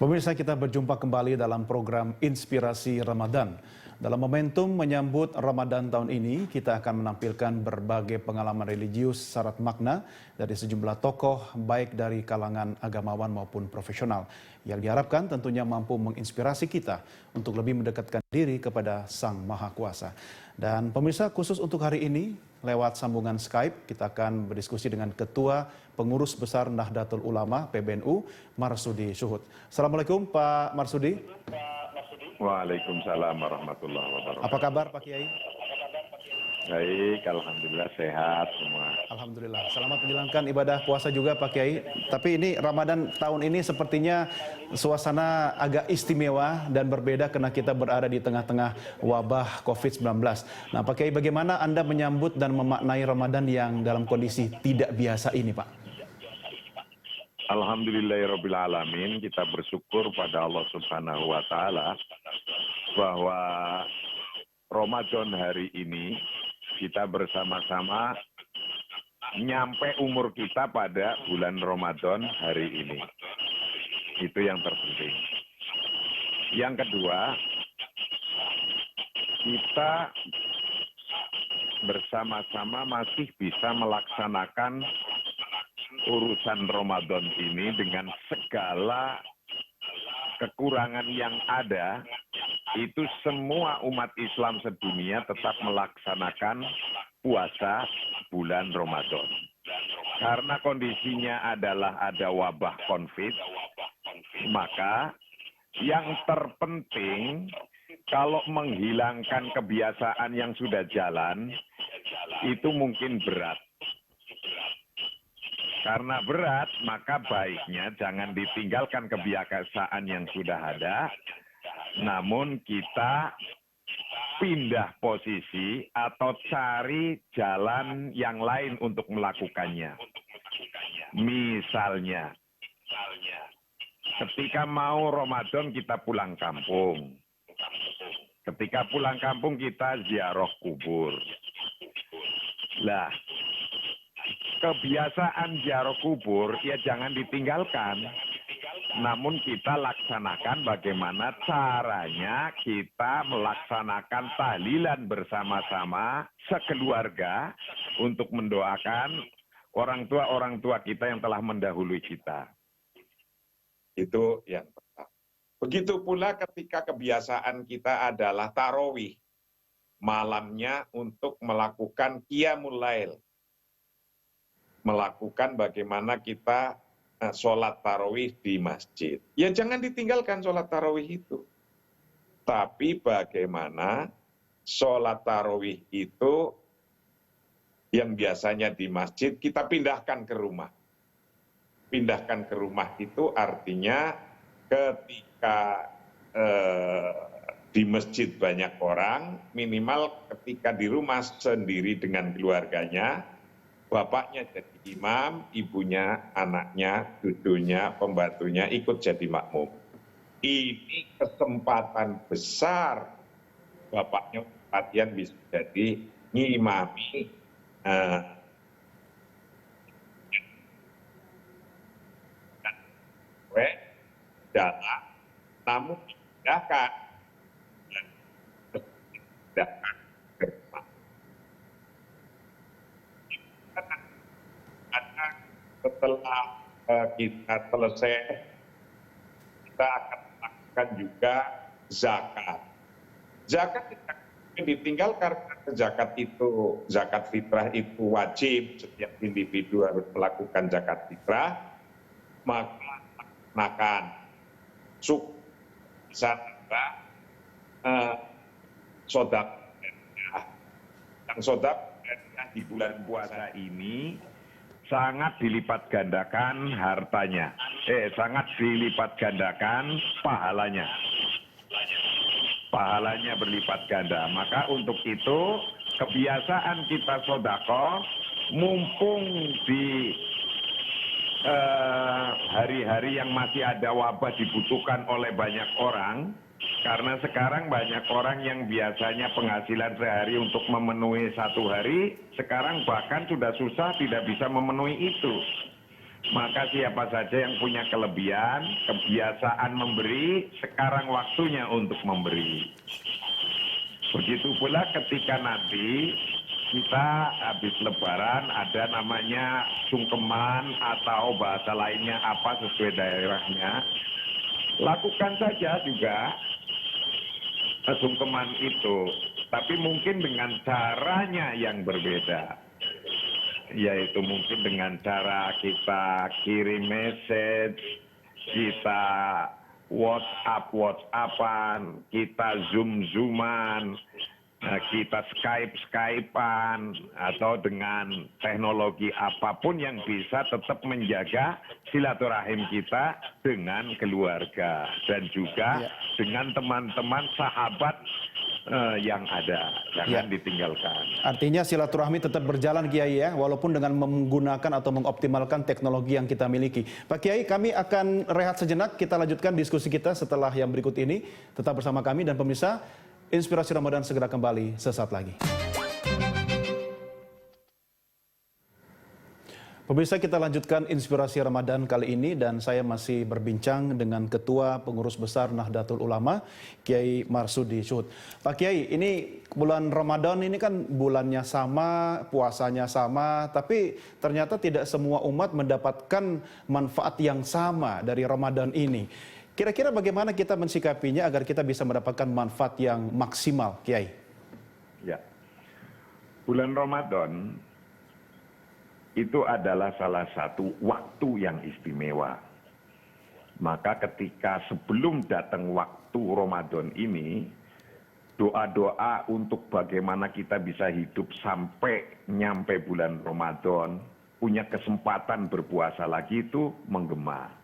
Pemirsa, kita berjumpa kembali dalam program Inspirasi Ramadan. Dalam momentum menyambut Ramadan tahun ini, kita akan menampilkan berbagai pengalaman religius syarat makna dari sejumlah tokoh, baik dari kalangan agamawan maupun profesional, yang diharapkan tentunya mampu menginspirasi kita untuk lebih mendekatkan diri kepada Sang Maha Kuasa. Dan pemirsa, khusus untuk hari ini, lewat sambungan Skype, kita akan berdiskusi dengan Ketua Pengurus Besar Nahdlatul Ulama PBNU, Marsudi Syuhud. Assalamualaikum Pak Marsudi. Waalaikumsalam warahmatullahi wabarakatuh. Apa kabar Pak Kiai? Baik, alhamdulillah sehat semua. Alhamdulillah. Selamat menjalankan ibadah puasa juga Pak Kiai. Tapi ini Ramadan tahun ini sepertinya suasana agak istimewa dan berbeda karena kita berada di tengah-tengah wabah COVID-19. Nah Pak Kiai, bagaimana Anda menyambut dan memaknai Ramadan yang dalam kondisi tidak biasa ini Pak? Alhamdulillahirabbil alamin, kita bersyukur pada Allah Subhanahu wa taala bahwa Ramadan hari ini kita bersama-sama nyampe umur kita pada bulan Ramadan hari ini. Itu yang terpenting. Yang kedua, kita bersama-sama masih bisa melaksanakan urusan Ramadan ini dengan segala kekurangan yang ada. Itu semua umat Islam sedunia tetap melaksanakan puasa bulan Ramadan. Karena kondisinya adalah ada wabah COVID, maka yang terpenting kalau menghilangkan kebiasaan yang sudah jalan, itu mungkin berat. Karena berat, maka baiknya jangan ditinggalkan kebiasaan yang sudah ada, namun kita pindah posisi atau cari jalan yang lain untuk melakukannya. Misalnya, ketika mau Ramadan kita pulang kampung. Ketika pulang kampung kita ziarah kubur. Lah, kebiasaan ziarah kubur ya jangan ditinggalkan. Namun kita laksanakan bagaimana caranya kita melaksanakan tahlilan bersama-sama sekeluarga untuk mendoakan orang tua kita yang telah mendahului kita. Itu yang pertama. Begitu pula ketika kebiasaan kita adalah tarawih. Malamnya untuk melakukan qiyamul lail. Melakukan bagaimana kita sholat tarawih di masjid. Ya jangan ditinggalkan sholat tarawih itu. Tapi bagaimana sholat tarawih itu yang biasanya di masjid kita pindahkan ke rumah. Pindahkan ke rumah itu artinya ketika di masjid banyak orang, minimal ketika di rumah sendiri dengan keluarganya, bapaknya jadi imam, ibunya, anaknya, cucunya, pembantunya ikut jadi makmum. Ini kesempatan besar bapaknya latihan bisa jadi ngimami dalam, namun dipindahkan ke rumah. Setelah kita selesai, kita akan melakukan juga zakat. Zakat tidak ditinggal karena zakat fitrah itu wajib, setiap individu harus melakukan zakat fitrah, maka makan suku bisa tambah sodaqah. Yang sodaqah di bulan puasa ini sangat dilipat gandakan hartanya, sangat dilipat gandakan pahalanya. Pahalanya berlipat ganda. Maka untuk itu kebiasaan kita sedekah mumpung di hari-hari yang masih ada wabah dibutuhkan oleh banyak orang. Karena sekarang banyak orang yang biasanya penghasilan sehari untuk memenuhi satu hari, sekarang bahkan sudah susah tidak bisa memenuhi itu. Maka siapa saja yang punya kelebihan, kebiasaan memberi, sekarang waktunya untuk memberi. Begitu pula ketika nanti kita habis lebaran ada namanya sungkeman atau bahasa lainnya apa sesuai daerahnya. Lakukan saja juga sungkeman itu, tapi mungkin dengan caranya yang berbeda. Yaitu mungkin dengan cara kita kirim message, kita WhatsApp-WhatsAppan, kita Zoom-Zooman, kita Skype-Skypean, atau dengan teknologi apapun yang bisa tetap menjaga silaturahim kita dengan keluarga dan juga dengan teman-teman sahabat yang ada. Jangan ditinggalkan. Artinya silaturahmi tetap berjalan Kiai ya, walaupun dengan menggunakan atau mengoptimalkan teknologi yang kita miliki. Pak Kiai, kami akan rehat sejenak, kita lanjutkan diskusi kita setelah yang berikut ini. Tetap bersama kami dan pemirsa, Inspirasi Ramadan segera kembali sesaat lagi. Pemirsa, kita lanjutkan Inspirasi Ramadan kali ini dan saya masih berbincang dengan Ketua Pengurus Besar Nahdlatul Ulama, Kiai Marsudi Syuhud. Pak Kiai, ini bulan Ramadan ini kan bulannya sama, puasanya sama, tapi ternyata tidak semua umat mendapatkan manfaat yang sama dari Ramadan ini. Kira-kira bagaimana kita mensikapinya agar kita bisa mendapatkan manfaat yang maksimal, Kiai? Ya, bulan Ramadan itu adalah salah satu waktu yang istimewa. Maka ketika sebelum datang waktu Ramadan ini, doa-doa untuk bagaimana kita bisa hidup sampai nyampe bulan Ramadan, punya kesempatan berpuasa lagi itu menggema.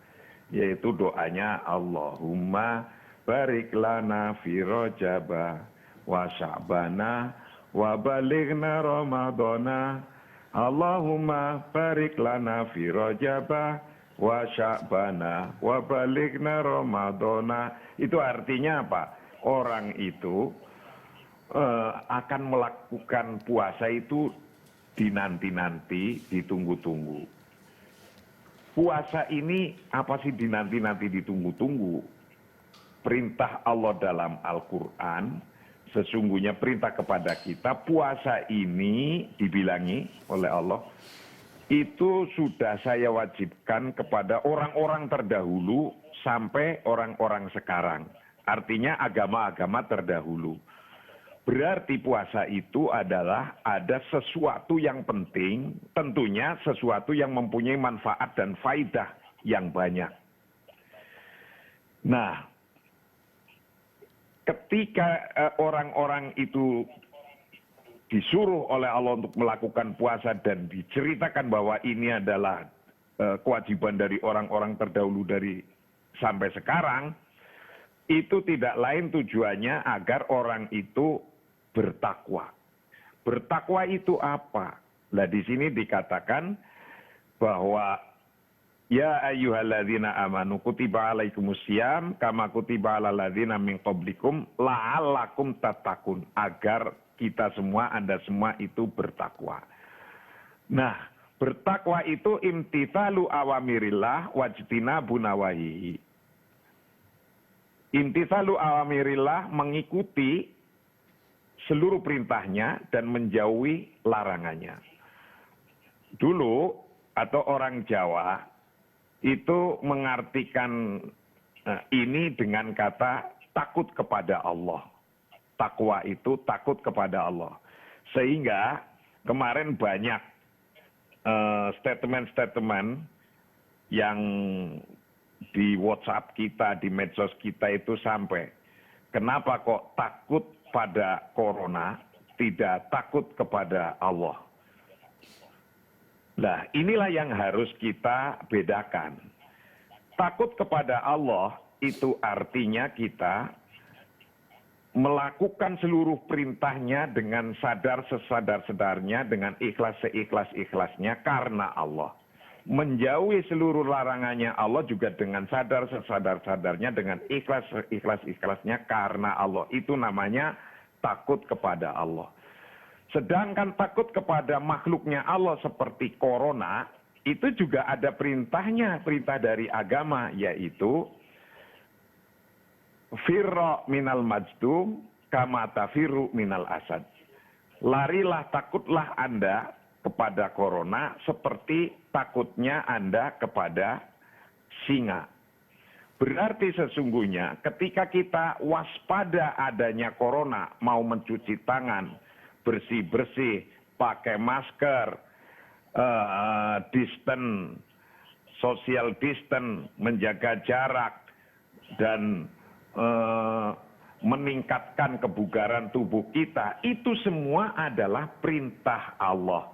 Yaitu doanya Allahumma barik lana fi Rajaba wa Sya'bana wa balighna Ramadana. Allahumma barik lana fi Rajaba wa Sya'bana wa balighna Ramadana. Itu artinya apa? Orang itu akan melakukan puasa itu dinanti-nanti, ditunggu-tunggu. Puasa ini apa sih dinanti-nanti, ditunggu-tunggu? Perintah Allah dalam Al-Quran, sesungguhnya perintah kepada kita, puasa ini dibilangi oleh Allah, itu sudah saya wajibkan kepada orang-orang terdahulu sampai orang-orang sekarang. Artinya agama-agama terdahulu. Berarti puasa itu adalah ada sesuatu yang penting, tentunya sesuatu yang mempunyai manfaat dan faidah yang banyak. Nah, ketika orang-orang itu disuruh oleh Allah untuk melakukan puasa dan diceritakan bahwa ini adalah kewajiban dari orang-orang terdahulu dari sampai sekarang, itu tidak lain tujuannya agar orang itu bertakwa. Bertakwa itu apa? Nah, di sini dikatakan bahwa ya ayyuhalladzina amanu kutiba alaikumusiyam kama kutiba alal ladzina min qablikum la'allakum tattaqun, agar kita semua, Anda semua itu bertakwa. Nah, bertakwa itu imtithalu awamirillah wajtinabu nawahihi. Imtithalu awamirillah, mengikuti seluruh perintahnya dan menjauhi larangannya. Dulu atau orang Jawa itu mengartikan ini dengan kata takut kepada Allah. Takwa itu takut kepada Allah. Sehingga kemarin banyak statement-statement yang di WhatsApp kita, di medsos kita itu sampai, kenapa kok takut pada corona, tidak takut kepada Allah. Nah, inilah yang harus kita bedakan. Takut kepada Allah itu artinya kita melakukan seluruh perintahnya dengan sadar sesadar-sadarnya, dengan ikhlas seikhlas-ikhlasnya karena Allah. Menjauhi seluruh larangannya Allah juga dengan sadar sesadar-sadarnya, dengan ikhlas seikhlas-ikhlasnya karena Allah. Itu namanya takut kepada Allah. Sedangkan takut kepada makhluknya Allah seperti corona, itu juga ada perintahnya, perintah dari agama, yaitu firra minal majdum kama tafiru minal asad. Larilah, takutlah Anda kepada corona seperti takutnya Anda kepada singa. Berarti sesungguhnya ketika kita waspada adanya corona, mau mencuci tangan, bersih-bersih, pakai masker, social distance, menjaga jarak, dan meningkatkan kebugaran tubuh kita, itu semua adalah perintah Allah.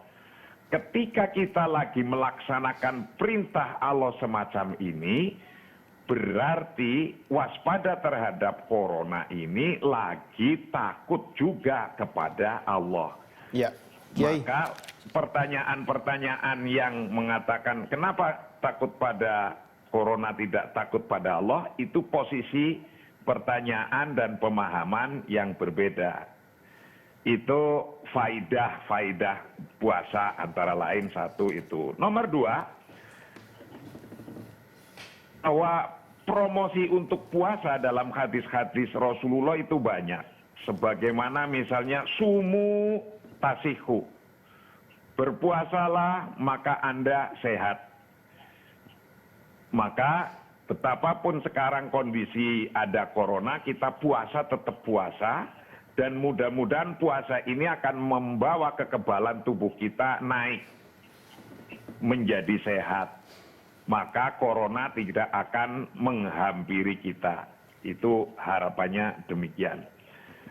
Ketika kita lagi melaksanakan perintah Allah semacam ini, berarti waspada terhadap corona ini lagi takut juga kepada Allah. Ya, Kiai. Maka pertanyaan-pertanyaan yang mengatakan kenapa takut pada corona tidak takut pada Allah, itu posisi pertanyaan dan pemahaman yang berbeda. Itu faidah puasa antara lain satu itu. Nomor dua, bahwa promosi untuk puasa dalam hadis-hadis Rasulullah itu banyak. Sebagaimana misalnya sumu tasihu. Berpuasalah maka Anda sehat. Maka betapapun sekarang kondisi ada corona, kita puasa tetap puasa, dan mudah-mudahan puasa ini akan membawa kekebalan tubuh kita naik menjadi sehat. Maka corona tidak akan menghampiri kita. Itu harapannya demikian.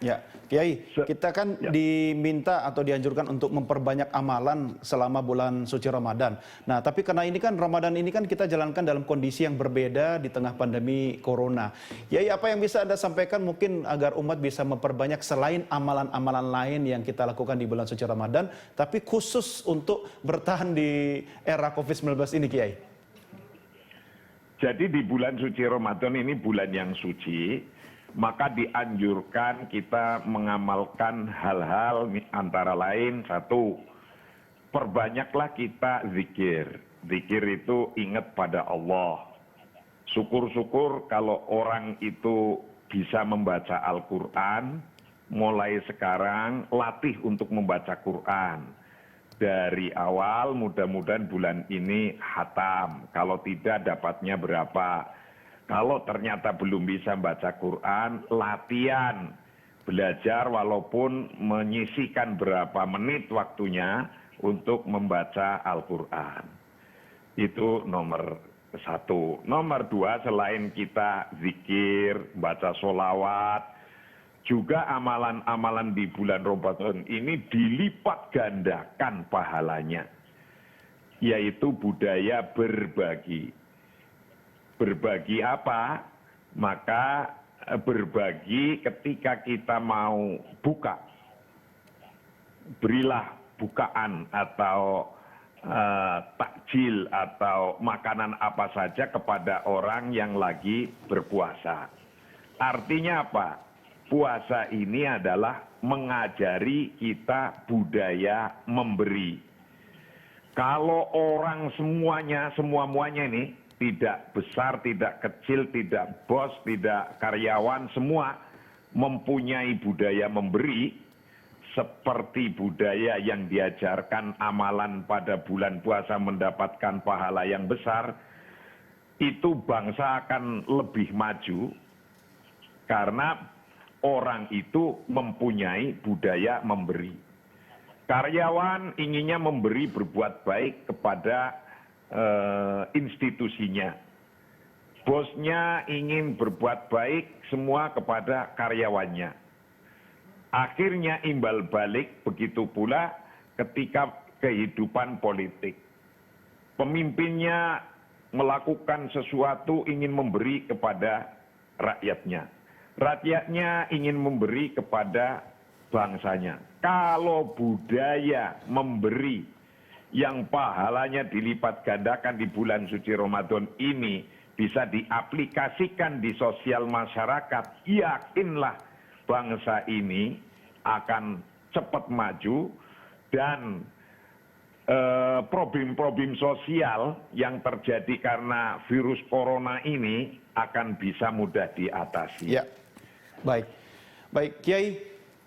Ya, Kiai, kita kan diminta atau dianjurkan untuk memperbanyak amalan selama bulan suci Ramadan. Nah, tapi karena ini kan Ramadan ini kan kita jalankan dalam kondisi yang berbeda di tengah pandemi corona. Kiai, apa yang bisa Anda sampaikan mungkin agar umat bisa memperbanyak selain amalan-amalan lain yang kita lakukan di bulan suci Ramadan, tapi khusus untuk bertahan di era COVID-19 ini, Kiai? Jadi di bulan suci Ramadan ini bulan yang suci, maka dianjurkan kita mengamalkan hal-hal antara lain satu, perbanyaklah kita zikir. Zikir itu ingat pada Allah. Syukur-syukur kalau orang itu bisa membaca Al-Quran, mulai sekarang latih untuk membaca Quran. Dari awal mudah-mudahan bulan ini khatam, kalau tidak dapatnya berapa. Kalau ternyata belum bisa baca Quran, latihan, belajar walaupun menyisihkan berapa menit waktunya untuk membaca Al-Quran. Itu nomor satu. Nomor dua, selain kita zikir, baca sholawat, juga amalan-amalan di bulan Ramadan ini dilipat gandakan pahalanya, yaitu budaya berbagi. Berbagi apa? Maka berbagi ketika kita mau buka. Berilah bukaan atau takjil atau makanan apa saja kepada orang yang lagi berpuasa. Artinya apa? Puasa ini adalah mengajari kita budaya memberi. Kalau orang semuanya ini, tidak besar, tidak kecil, tidak bos, tidak karyawan, semua mempunyai budaya memberi, seperti budaya yang diajarkan amalan pada bulan puasa mendapatkan pahala yang besar, itu bangsa akan lebih maju, karena orang itu mempunyai budaya memberi. Karyawan inginnya memberi, berbuat baik kepada institusinya. Bosnya ingin berbuat baik semua kepada karyawannya. Akhirnya imbal balik, begitu pula ketika kehidupan politik. Pemimpinnya melakukan sesuatu ingin memberi kepada rakyatnya. Rakyatnya ingin memberi kepada bangsanya. Kalau budaya memberi yang pahalanya dilipat gandakan di bulan suci Ramadan ini bisa diaplikasikan di sosial masyarakat, yakinlah bangsa ini akan cepat maju dan problem-problem sosial yang terjadi karena virus corona ini akan bisa mudah diatasi. Ya, baik. Baik, Kiai,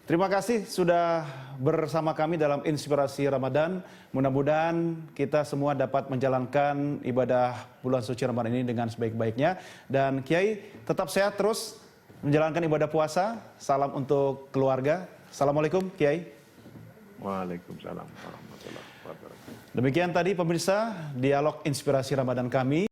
terima kasih sudah bersama kami dalam Inspirasi Ramadan. Mudah-mudahan kita semua dapat menjalankan ibadah bulan suci Ramadan ini dengan sebaik-baiknya. Dan Kiai, tetap sehat terus menjalankan ibadah puasa. Salam untuk keluarga. Assalamualaikum, Kiai. Waalaikumsalam warahmatullahi wabarakatuh. Demikian tadi pemirsa, dialog Inspirasi Ramadan kami.